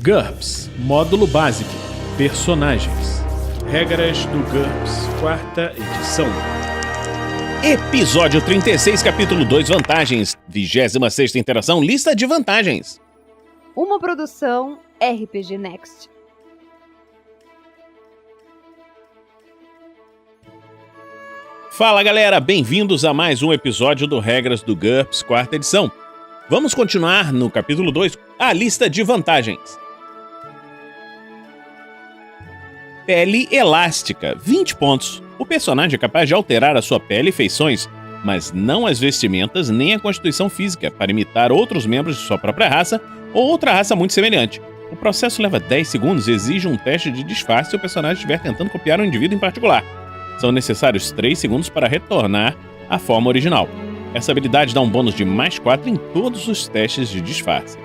GURPS Módulo Básico Personagens. Regras do GURPS, 4ª edição. Episódio 36, capítulo 2, vantagens. 26ª interação, lista de vantagens. Uma produção RPG Next. Fala galera, bem-vindos a mais um episódio do Regras do GURPS, 4ª edição. Vamos continuar no capítulo 2, a lista de vantagens. Pele elástica, 20 pontos. O personagem é capaz de alterar a sua pele e feições, mas não as vestimentas nem a constituição física, para imitar outros membros de sua própria raça ou outra raça muito semelhante. O processo leva 10 segundos e exige um teste de disfarce se o personagem estiver tentando copiar um indivíduo em particular. São necessários 3 segundos para retornar à forma original. Essa habilidade dá um bônus de mais 4 em todos os testes de disfarce.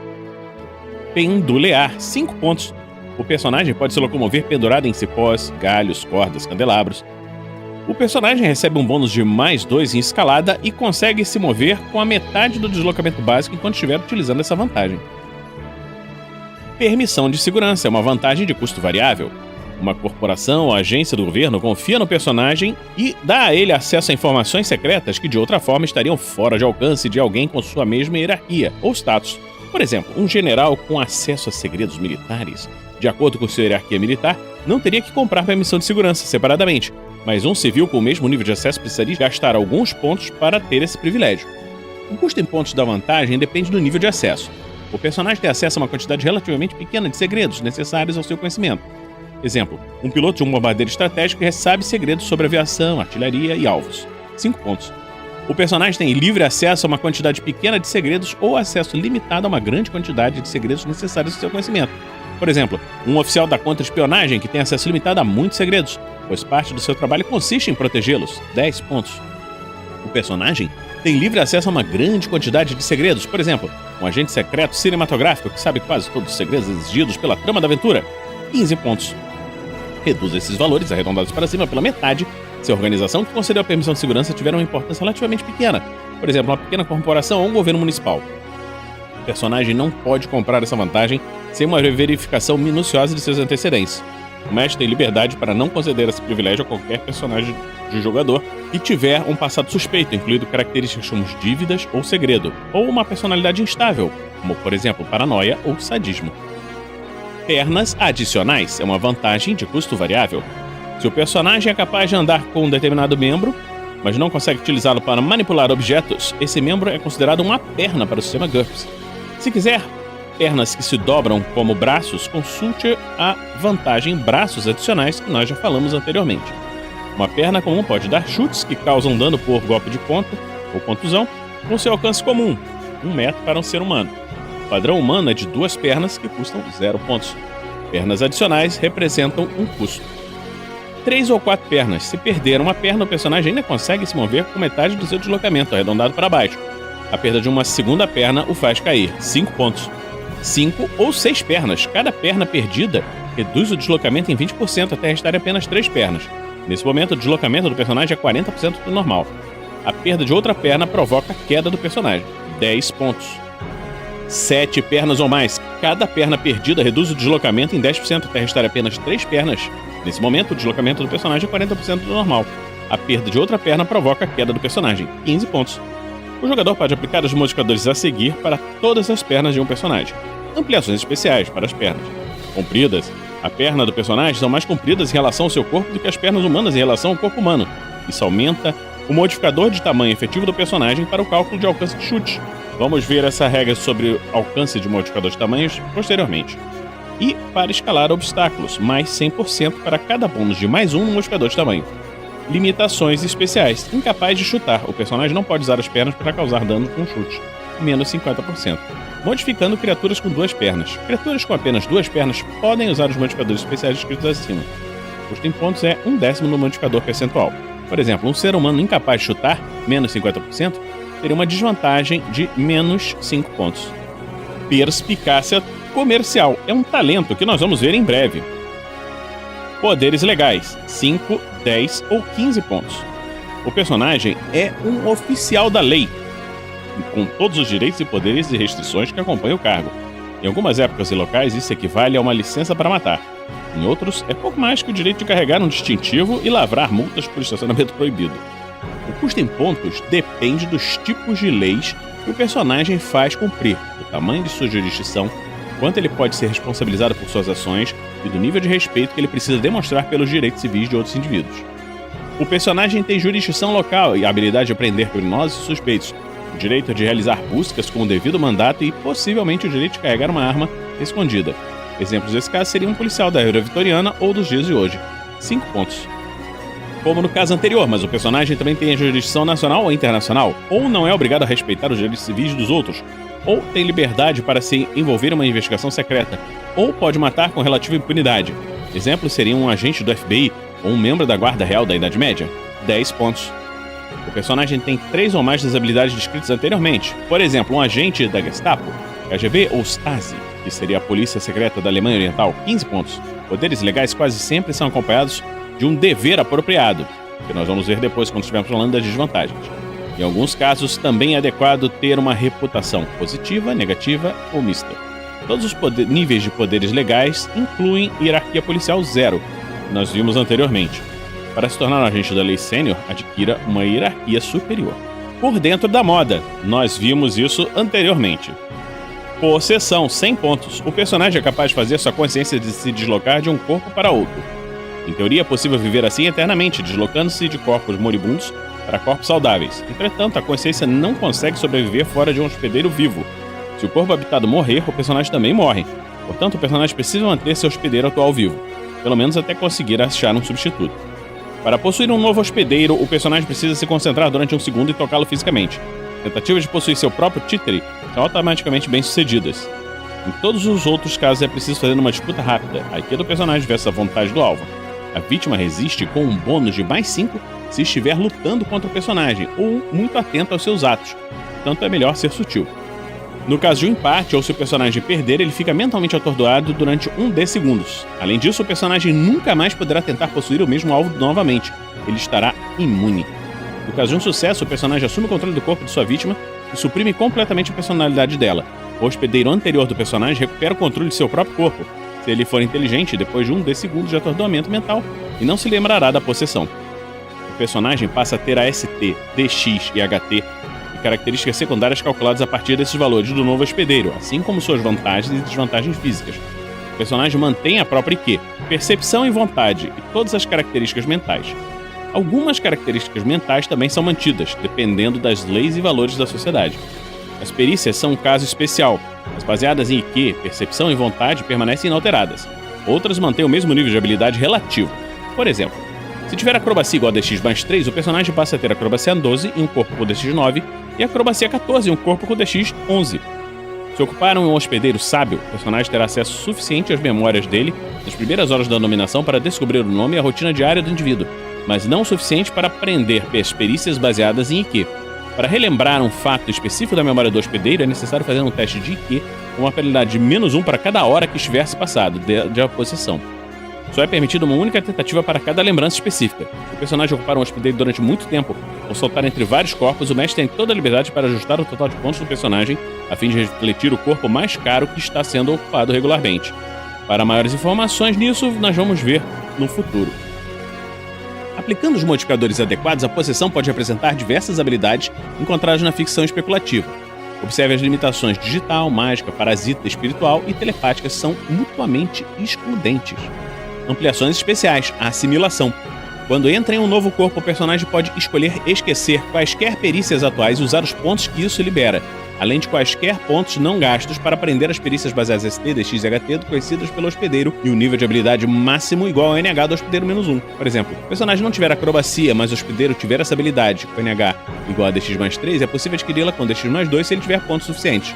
Pendulear, 5 pontos. O personagem pode se locomover pendurado em cipós, galhos, cordas, candelabros. O personagem recebe um bônus de mais 2 em escalada e consegue se mover com a metade do deslocamento básico enquanto estiver utilizando essa vantagem. Permissão de segurança é uma vantagem de custo variável. Uma corporação ou agência do governo confia no personagem e dá a ele acesso a informações secretas que de outra forma estariam fora de alcance de alguém com sua mesma hierarquia ou status. Por exemplo, um general com acesso a segredos militares, de acordo com sua hierarquia militar, não teria que comprar permissão de segurança separadamente, mas um civil com o mesmo nível de acesso precisaria gastar alguns pontos para ter esse privilégio. O custo em pontos da vantagem depende do nível de acesso. O personagem tem acesso a uma quantidade relativamente pequena de segredos necessários ao seu conhecimento. Exemplo, um piloto de um bombardeiro estratégico sabe segredos sobre aviação, artilharia e alvos. 5 pontos. O personagem tem livre acesso a uma quantidade pequena de segredos ou acesso limitado a uma grande quantidade de segredos necessários ao seu conhecimento. Por exemplo, um oficial da contra-espionagem que tem acesso limitado a muitos segredos, pois parte do seu trabalho consiste em protegê-los. 10 pontos. O personagem tem livre acesso a uma grande quantidade de segredos. Por exemplo, um agente secreto cinematográfico que sabe quase todos os segredos exigidos pela trama da aventura. 15 pontos. Reduz esses valores arredondados para cima pela metade se a organização que concedeu a permissão de segurança tiver uma importância relativamente pequena. Por exemplo, uma pequena corporação ou um governo municipal. O personagem não pode comprar essa vantagem sem uma verificação minuciosa de seus antecedentes. O mestre tem liberdade para não conceder esse privilégio a qualquer personagem de jogador que tiver um passado suspeito, incluindo características como dívidas ou segredo, ou uma personalidade instável, como por exemplo paranoia ou sadismo. Pernas adicionais é uma vantagem de custo variável. Se o personagem é capaz de andar com um determinado membro, mas não consegue utilizá-lo para manipular objetos, esse membro é considerado uma perna para o sistema GURPS. Se quiser pernas que se dobram como braços, consulte a vantagem braços adicionais que nós já falamos anteriormente. Uma perna comum pode dar chutes que causam dano por golpe de ponta ou contusão com seu alcance comum, 1 metro para um ser humano. O padrão humano é de 2 pernas que custam 0 pontos. Pernas adicionais representam um custo. 3 ou 4 pernas. Se perder uma perna, o personagem ainda consegue se mover com metade do seu deslocamento, arredondado para baixo. A perda de uma segunda perna o faz cair. 5 pontos. 5 ou 6 pernas. Cada perna perdida reduz o deslocamento em 20% até restar apenas 3 pernas. Nesse momento, o deslocamento do personagem é 40% do normal. A perda de outra perna provoca a queda do personagem. 10 pontos. 7 pernas ou mais. Cada perna perdida reduz o deslocamento em 10% até restar apenas 3 pernas. Nesse momento, o deslocamento do personagem é 40% do normal. A perda de outra perna provoca a queda do personagem. 15 pontos. O jogador pode aplicar os modificadores a seguir para todas as pernas de um personagem. Ampliações especiais para as pernas. Compridas. A perna do personagem são mais compridas em relação ao seu corpo do que as pernas humanas em relação ao corpo humano. Isso aumenta o modificador de tamanho efetivo do personagem para o cálculo de alcance de chute. Vamos ver essa regra sobre alcance de modificador de tamanhos posteriormente. E para escalar obstáculos, mais 100% para cada bônus de mais 1 no modificador de tamanho. Limitações especiais. Incapaz de chutar. O personagem não pode usar as pernas para causar dano com chute. Menos 50%. Modificando criaturas com 2 pernas. Criaturas com apenas 2 pernas podem usar os modificadores especiais descritos acima. O custo em pontos é 1/10 no modificador percentual. Por exemplo, um ser humano incapaz de chutar, menos 50%, teria uma desvantagem de menos 5 pontos. Perspicácia comercial é um talento que nós vamos ver em breve. Poderes legais, 5, 10 ou 15 pontos. O personagem é um oficial da lei, com todos os direitos e poderes e restrições que acompanham o cargo. Em algumas épocas e locais, isso equivale a uma licença para matar. Em outros, é pouco mais que o direito de carregar um distintivo e lavrar multas por estacionamento proibido. O custo em pontos depende dos tipos de leis que o personagem faz cumprir, do tamanho de sua jurisdição, quanto ele pode ser responsabilizado por suas ações e do nível de respeito que ele precisa demonstrar pelos direitos civis de outros indivíduos. O personagem tem jurisdição local e a habilidade de prender criminosos e suspeitos, o direito de realizar buscas com o devido mandato e, possivelmente, o direito de carregar uma arma escondida. Exemplos desse caso seriam um policial da era vitoriana ou dos dias de hoje. 5 pontos. Como no caso anterior, mas o personagem também tem a jurisdição nacional ou internacional, ou não é obrigado a respeitar os direitos civis dos outros, ou tem liberdade para se envolver em uma investigação secreta, ou pode matar com relativa impunidade. Exemplos seriam um agente do FBI ou um membro da Guarda Real da Idade Média. 10 pontos. O personagem tem 3 ou mais das habilidades descritas anteriormente. Por exemplo, um agente da Gestapo, KGB ou Stasi, que seria a polícia secreta da Alemanha Oriental. 15 pontos. Poderes legais quase sempre são acompanhados de um dever apropriado, que nós vamos ver depois quando estivermos falando das desvantagens. Em alguns casos, também é adequado ter uma reputação positiva, negativa ou mista. Todos os níveis de poderes legais incluem hierarquia policial 0, que nós vimos anteriormente. Para se tornar um agente da lei sênior, adquira uma hierarquia superior. Por dentro da moda, nós vimos isso anteriormente. Possessão, 100 pontos. O personagem é capaz de fazer sua consciência de se deslocar de um corpo para outro. Em teoria, é possível viver assim eternamente, deslocando-se de corpos moribundos para corpos saudáveis. Entretanto, a consciência não consegue sobreviver fora de um hospedeiro vivo. Se o corpo habitado morrer, o personagem também morre. Portanto, o personagem precisa manter seu hospedeiro atual vivo, pelo menos até conseguir achar um substituto. Para possuir um novo hospedeiro, o personagem precisa se concentrar durante um segundo e tocá-lo fisicamente. Tentativas de possuir seu próprio títere são automaticamente bem-sucedidas. Em todos os outros casos, é preciso fazer uma disputa rápida. A IQ do personagem versus a vontade do alvo. A vítima resiste com um bônus de mais 5 se estiver lutando contra o personagem ou muito atento aos seus atos. Portanto, é melhor ser sutil. No caso de um empate ou se o personagem perder, ele fica mentalmente atordoado durante 1 segundos. Além disso, o personagem nunca mais poderá tentar possuir o mesmo alvo novamente. Ele estará imune. No caso de um sucesso, o personagem assume o controle do corpo de sua vítima e suprime completamente a personalidade dela. O hospedeiro anterior do personagem recupera o controle de seu próprio corpo, se ele for inteligente, depois de 1 segundo de atordoamento mental, e não se lembrará da possessão. O personagem passa a ter a ST, DX e HT, e características secundárias calculadas a partir desses valores do novo hospedeiro, assim como suas vantagens e desvantagens físicas. O personagem mantém a própria IQ, percepção e vontade, e todas as características mentais. Algumas características mentais também são mantidas, dependendo das leis e valores da sociedade. As perícias são um caso especial. As baseadas em IQ, percepção e vontade permanecem inalteradas. Outras mantêm o mesmo nível de habilidade relativo. Por exemplo, se tiver acrobacia igual a DX mais 3, o personagem passa a ter acrobacia 12 e um corpo com DX 9 e acrobacia 14 e um corpo com DX 11. Se ocupar um hospedeiro sábio, o personagem terá acesso suficiente às memórias dele nas primeiras horas da dominação para descobrir o nome e a rotina diária do indivíduo, mas não o suficiente para aprender as perícias baseadas em IQ. Para relembrar um fato específico da memória do hospedeiro, é necessário fazer um teste de IQ com uma penalidade de -1 para cada hora que estiver se passado de a possessão. Só é permitida uma única tentativa para cada lembrança específica. Se o personagem ocupar um hospedeiro durante muito tempo ou soltar entre vários corpos, o mestre tem toda a liberdade para ajustar o total de pontos do personagem a fim de refletir o corpo mais caro que está sendo ocupado regularmente. Para maiores informações nisso, nós vamos ver no futuro. Aplicando os modificadores adequados, a possessão pode representar diversas habilidades encontradas na ficção especulativa. Observe as limitações digital, mágica, parasita, espiritual e telepática são mutuamente excludentes. Ampliações especiais, a assimilação. Quando entra em um novo corpo, o personagem pode escolher esquecer quaisquer perícias atuais e usar os pontos que isso libera, além de quaisquer pontos não gastos para aprender as perícias baseadas em ST, DX e HT conhecidas pelo hospedeiro e o nível de habilidade máximo igual ao NH do hospedeiro -1. Por exemplo, se o personagem não tiver acrobacia, mas o hospedeiro tiver essa habilidade com NH igual a DX mais 3, é possível adquiri-la com DX mais 2 se ele tiver pontos suficientes.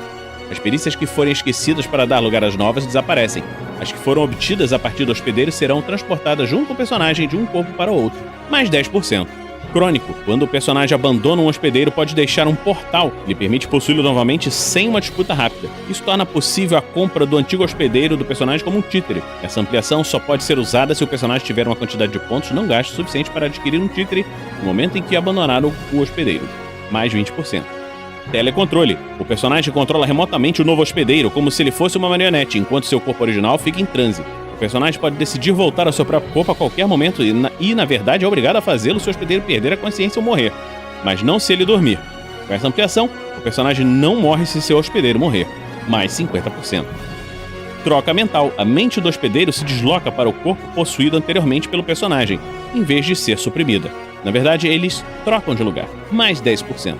As perícias que forem esquecidas para dar lugar às novas desaparecem. As que foram obtidas a partir do hospedeiro serão transportadas junto com o personagem de um corpo para o outro. Mais 10%. Crônico. Quando o personagem abandona um hospedeiro, pode deixar um portal que lhe permite possuí-lo novamente sem uma disputa rápida. Isso torna possível a compra do antigo hospedeiro do personagem como um títere. Essa ampliação só pode ser usada se o personagem tiver uma quantidade de pontos não gastos suficiente para adquirir um títere no momento em que abandonar o hospedeiro. Mais 20%. Telecontrole. O personagem controla remotamente o novo hospedeiro, como se ele fosse uma marionete, enquanto seu corpo original fica em transe. O personagem pode decidir voltar ao seu próprio corpo a qualquer momento e na verdade, é obrigado a fazê-lo se o hospedeiro perder a consciência ou morrer. Mas não se ele dormir. Com essa ampliação, o personagem não morre se seu hospedeiro morrer. Mais 50%. Troca mental. A mente do hospedeiro se desloca para o corpo possuído anteriormente pelo personagem, em vez de ser suprimida. Na verdade, eles trocam de lugar. Mais 10%.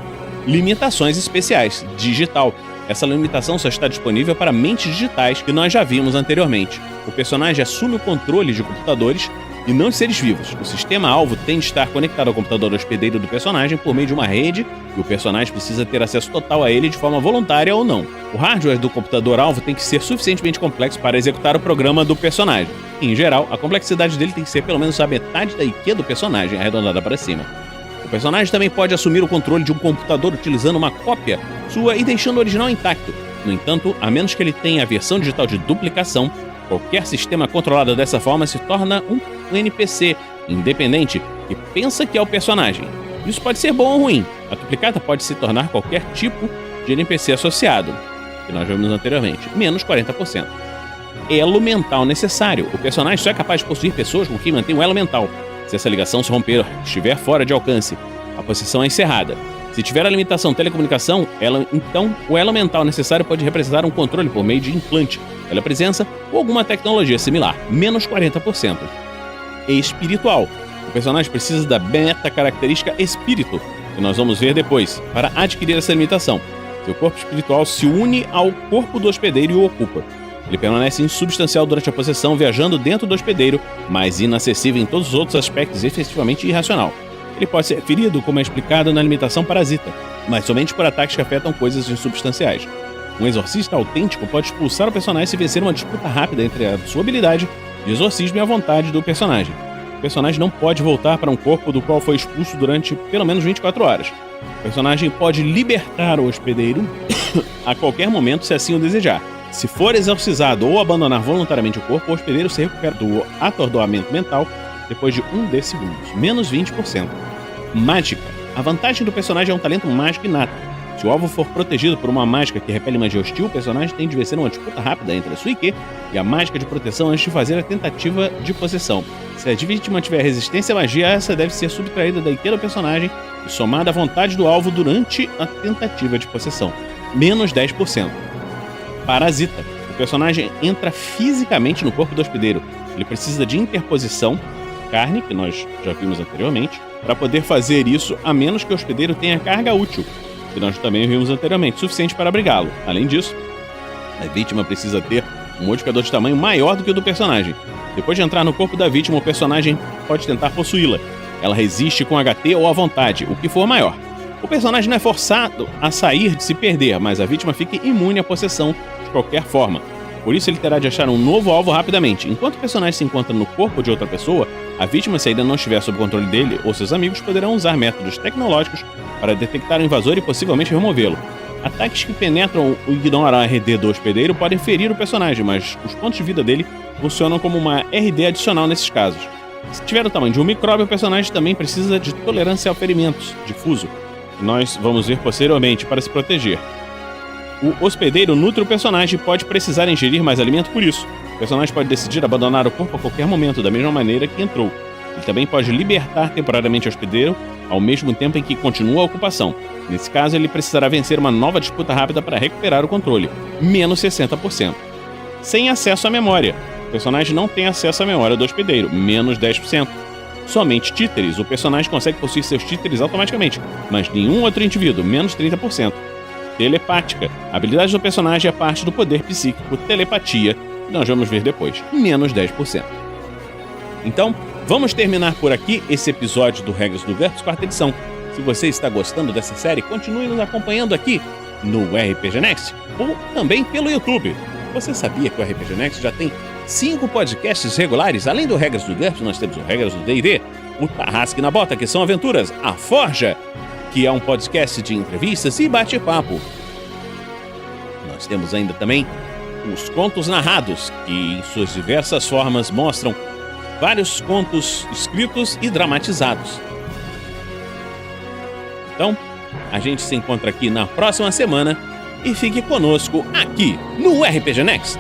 Limitações especiais. Digital. Essa limitação só está disponível para mentes digitais que nós já vimos anteriormente. O personagem assume o controle de computadores e não de seres vivos. O sistema-alvo tem de estar conectado ao computador hospedeiro do personagem por meio de uma rede e o personagem precisa ter acesso total a ele de forma voluntária ou não. O hardware do computador-alvo tem que ser suficientemente complexo para executar o programa do personagem. Em geral, a complexidade dele tem que ser pelo menos a metade da IQ do personagem, arredondada para cima. O personagem também pode assumir o controle de um computador utilizando uma cópia sua e deixando o original intacto. No entanto, a menos que ele tenha a versão digital de duplicação, qualquer sistema controlado dessa forma se torna um NPC independente que pensa que é o personagem. Isso pode ser bom ou ruim. A duplicata pode se tornar qualquer tipo de NPC associado, que nós vimos anteriormente, menos 40%. Elo mental necessário. O personagem só é capaz de possuir pessoas com quem mantém um elo mental. Se essa ligação se romper, estiver fora de alcance, a possessão é encerrada. Se tiver a limitação telecomunicação, então o elo mental necessário pode representar um controle por meio de implante, telepresença ou alguma tecnologia similar, menos 40%. Espiritual. O personagem precisa da meta-característica espírito, que nós vamos ver depois, para adquirir essa limitação. Seu corpo espiritual se une ao corpo do hospedeiro e o ocupa. Ele permanece insubstancial durante a possessão, viajando dentro do hospedeiro, mas inacessível em todos os outros aspectos, efetivamente irracional. Ele pode ser ferido, como é explicado na limitação parasita, mas somente por ataques que afetam coisas insubstanciais. Um exorcista autêntico pode expulsar o personagem se vencer uma disputa rápida entre a sua habilidade de exorcismo e a vontade do personagem. O personagem não pode voltar para um corpo do qual foi expulso durante pelo menos 24 horas. O personagem pode libertar o hospedeiro a qualquer momento, se assim o desejar. Se for exorcizado ou abandonar voluntariamente o corpo, o hospedeiro se recupera do atordoamento mental depois de 1 segundos, menos 20%. Mágica. A vantagem do personagem é um talento mágico inato. Se o alvo for protegido por uma mágica que repele magia hostil, o personagem tem de vencer uma disputa rápida entre a sua IQ e a mágica de proteção antes de fazer a tentativa de possessão. Se a vítima tiver resistência à magia, essa deve ser subtraída da IQ do personagem e somada à vontade do alvo durante a tentativa de possessão. Menos 10%. Parasita. O personagem entra fisicamente no corpo do hospedeiro. Ele precisa de interposição, carne, que nós já vimos anteriormente, para poder fazer isso, a menos que o hospedeiro tenha carga útil, que nós também vimos anteriormente, suficiente para abrigá-lo. Além disso, a vítima precisa ter um modificador de tamanho maior do que o do personagem. Depois de entrar no corpo da vítima, o personagem pode tentar possuí-la. Ela resiste com HT ou à vontade, o que for maior. O personagem não é forçado a sair de se perder, mas a vítima fica imune à possessão de qualquer forma. Por isso ele terá de achar um novo alvo rapidamente. Enquanto o personagem se encontra no corpo de outra pessoa, a vítima, se ainda não estiver sob controle dele ou seus amigos, poderão usar métodos tecnológicos para detectar o invasor e possivelmente removê-lo. Ataques que penetram ou ignoram a RD do hospedeiro podem ferir o personagem, mas os pontos de vida dele funcionam como uma RD adicional nesses casos. Se tiver o tamanho de um micróbio, o personagem também precisa de tolerância a ferimentos, difuso, que nós vamos ver posteriormente, para se proteger. O hospedeiro nutre o personagem e pode precisar ingerir mais alimento por isso. O personagem pode decidir abandonar o corpo a qualquer momento, da mesma maneira que entrou. Ele também pode libertar temporariamente o hospedeiro, ao mesmo tempo em que continua a ocupação. Nesse caso, ele precisará vencer uma nova disputa rápida para recuperar o controle, menos 60%. Sem acesso à memória. O personagem não tem acesso à memória do hospedeiro, menos 10%. Somente títeres. O personagem consegue possuir seus títeres automaticamente, mas nenhum outro indivíduo, menos 30%. Telepática. A habilidade do personagem é parte do poder psíquico telepatia, que nós vamos ver depois, menos 10%. Então, vamos terminar por aqui esse episódio do Regras do GURPS, 4ª edição. Se você está gostando dessa série, continue nos acompanhando aqui no RPG Next ou também pelo YouTube. Você sabia que o RPG Next já tem 5 podcasts regulares? Além do Regras do GURPS, nós temos o Regras do D&D, o Tarrasque na Bota, que são aventuras, a Forja, que é um podcast de entrevistas e bate-papo. Nós temos ainda também os Contos Narrados, que em suas diversas formas mostram vários contos escritos e dramatizados. Então, A gente se encontra aqui na próxima semana e fique conosco aqui no RPG Next.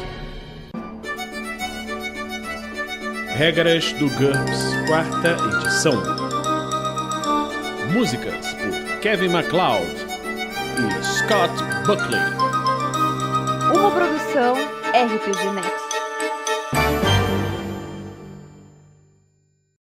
Regras do GURPS, 4ª edição. Músicas por Kevin MacLeod e Scott Buckley. Uma produção RPG Next.